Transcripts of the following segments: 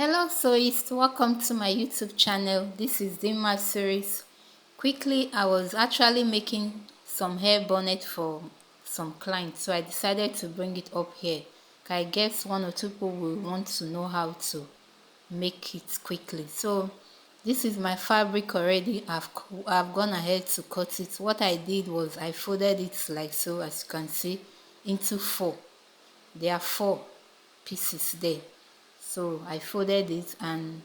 Hello Soist, welcome to my YouTube channel. This is Dimma series. Quickly, I was actually making some hair bonnet for some clients, so I decided to bring it up here. I guess one or two people will want to know how to make it quickly. So this is my fabric already. I've gone ahead to cut it. What I did was I folded it like so, as you can see, into four. There are four pieces there. So I folded it and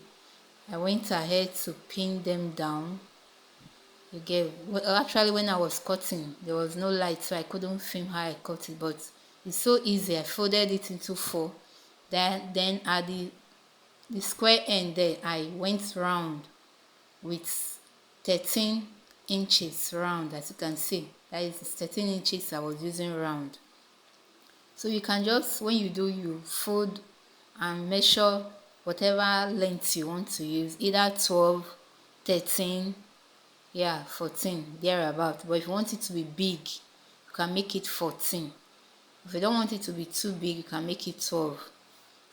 I went ahead to pin them down. Actually, when I was cutting, there was no light, so I couldn't film how I cut it, but it's so easy. I folded it into four. Then at the square end there, I went round with 13 inches round, as you can see. That is 13 inches I was using round. So you can just, when you do, you fold and measure whatever length you want to use, either 12, 13, 14, thereabout. But if you want it to be big, you can make it 14. If you don't want it to be too big, you can make it 12.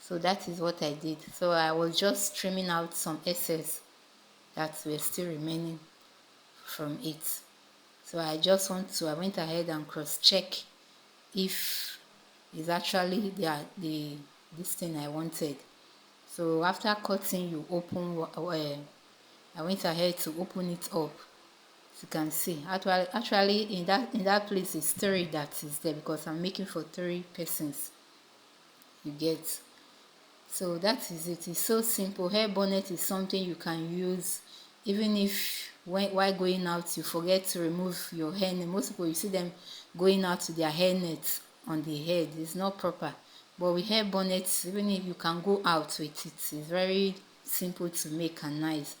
So that is what I did. So I was just trimming out some excess that were still remaining from it. So I went ahead and cross-check if it's actually this thing I wanted. So after cutting, you open. I went ahead to open it up. As you can see, actually in that place it's three that is there because I'm making for 3 persons. You get. So that is it. It's so simple. Hair bonnet is something you can use even if while going out you forget to remove your hairnet. Most people, you see them going out with their hairnet on the head. It's not proper. But with hair bonnets, even if you can go out with it, it's very simple to make and nice.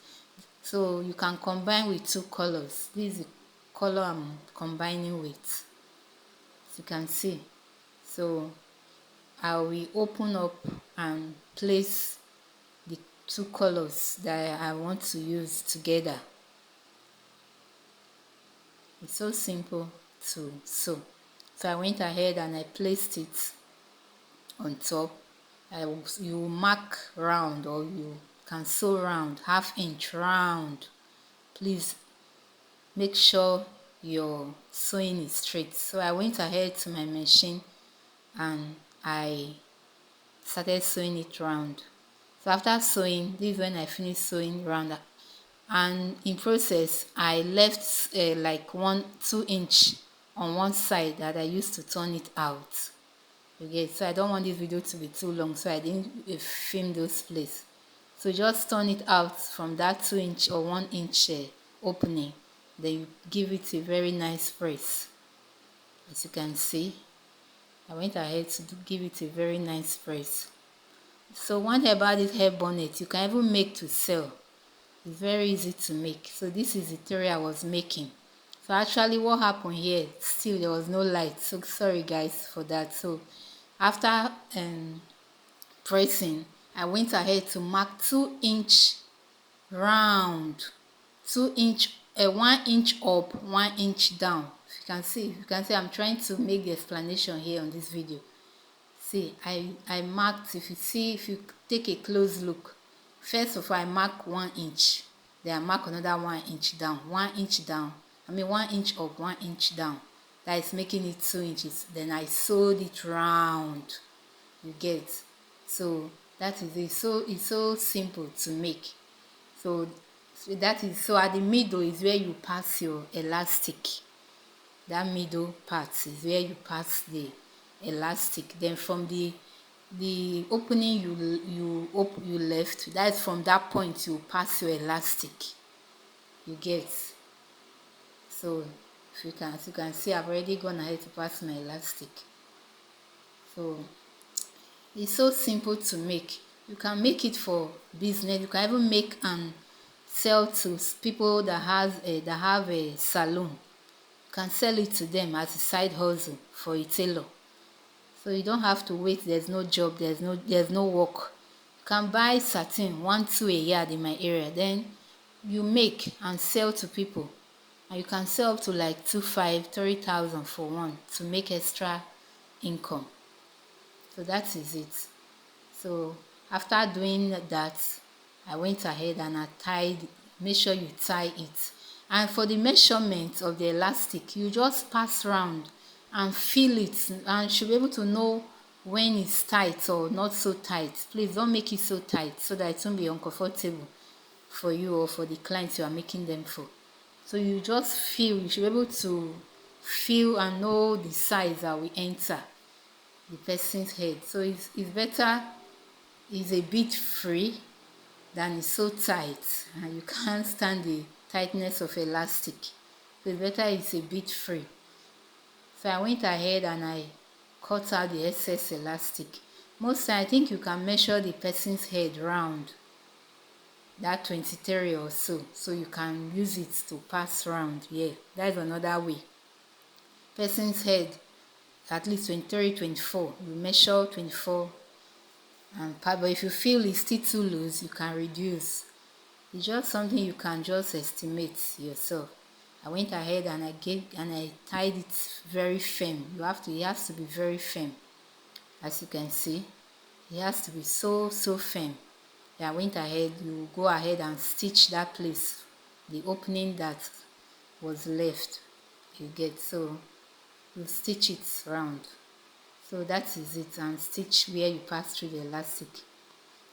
So you can combine with 2 colors. This is the color I'm combining with, as you can see. So I will open up and place the 2 colors that I want to use together. It's so simple to sew. So I went ahead and I placed it on top. You mark round, or you can sew round, 1/2 inch round. Please make sure your sewing is straight. So I went ahead to my machine and I started sewing it round. So after sewing, this is when I finished sewing round, and in process I left like 2 inch on one side that I used to turn it out. Okay, so I don't want this video to be too long, so I didn't film those places. So just turn it out from that 2 inch or 1 inch opening. Then you give it a very nice press. As you can see, I went ahead to give it a very nice press. So one thing about this hair bonnet, you can even make to sell. It's very easy to make. So this is the theory I was making. So actually what happened here, still there was no light, so sorry guys for that. So after pressing, I went ahead to mark 2 inch round, 2 inch, 1 inch up, 1 inch down. If you can see I'm trying to make the explanation here on this video. See, I marked, if you take a close look, first of all I mark 1 inch, then I mark another 1 inch down, 1 inch down, 1 inch up, 1 inch down. That is making it 2 inches. Then I sewed it round. You get. So that is it. So it's so simple to make. So at the middle is where you pass your elastic. That middle part is where you pass the elastic. Then from the opening you left, that's from that point you pass your elastic. You get. So as you can see, I've already gone ahead to pass my elastic. So it's so simple to make. You can make it for business. You can even make and sell to people that have a salon. You can sell it to them as a side hustle for a tailor. So you don't have to wait. There's no job. There's no work. You can buy satin 1-2 a yard in my area. Then you make and sell to people, and you can sell up to like 2,500, 3,000 for one to make extra income. So that is it. So After doing that, I went ahead and I tied. Make sure you tie it. And for the measurement of the elastic, you just pass round and feel it, and you should be able to know when it's tight or not so tight. Please don't make it so tight so that it won't be uncomfortable for you or for the clients you are making them for. So you just feel, you should be able to feel and know the size that will enter the person's head. So it's better, it's a bit free than it's so tight, and you can't stand the tightness of elastic. So it's better it's a bit free. So I went ahead and I cut out the excess elastic. Most time I think you can measure the person's head round that 23 or so, so you can use it to pass round. Yeah, that's another way. Person's head at least 23, 24. You measure 24 and part, but if you feel it's still too loose, you can reduce. It's just something you can just estimate yourself. I went ahead and I tied it very firm. It has to be very firm. As you can see, it has to be so firm. I went ahead, you go ahead and stitch that place, the opening that was left. You get, so you stitch it round. So that is it, and stitch where you pass through the elastic.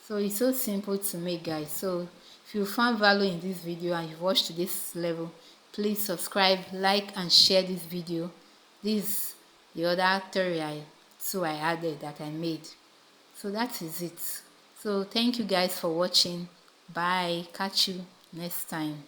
So it's so simple to make, guys. So if you found value in this video and you've watched to this level, please subscribe, like and share this video. This is the other tutorial I added that I made. So that is it. So thank you guys for watching. Bye. Catch you next time.